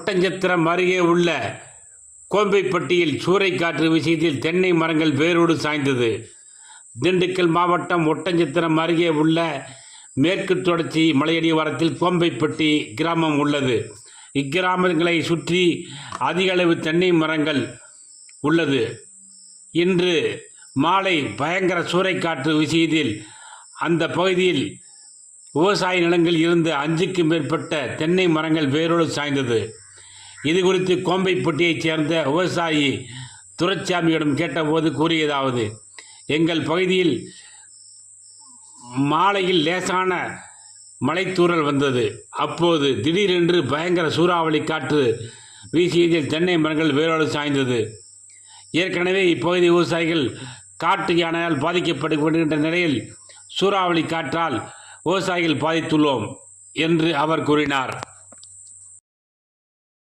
ஒட்டஞ்சத்திரம் அருகே உள்ள கோம்பைப்பட்டியில் சூறைக்காற்று விஷயத்தில் தென்னை மரங்கள் வேரோடு சாய்ந்தது. திண்டுக்கல் மாவட்டம் ஒட்டஞ்சத்திரம் அருகே உள்ள மேற்கு தொடர்ச்சி மலையடிவாரத்தில் கோம்பைப்பட்டி கிராமம் உள்ளது. இக்கிராமங்களை சுற்றி அதிக அளவு தென்னை மரங்கள் உள்ளது. இன்று மாலை பயங்கர சூறைக்காற்று வீசியதில் அந்த பகுதியில் விவசாய நிலங்கள் இருந்த 5க்கும் மேற்பட்ட தென்னை மரங்கள் வேரோடு சாய்ந்தது. இது குறித்து கோம்பைப்பட்டியைச் சேர்ந்த விவசாயி துரைசாமியிடம் கேட்டபோது கூறியதாவது: எங்கள் பகுதியில் மாலையில் லேசான மலைத்தூறல் வந்தது. அப்போது திடீரென்று பயங்கர சூறாவளி காற்று வீசியதில் தென்னை மரங்கள் வேரோடு சாய்ந்தது. ஏற்கனவே இப்பகுதி விவசாயிகள் காட்டு யானையால் பாதிக்கப்பட்டு வருகின்ற நிலையில் சூறாவளி காற்றால் விவசாயிகள் பாதித்துள்ளோம் என்று அவர் கூறினார்.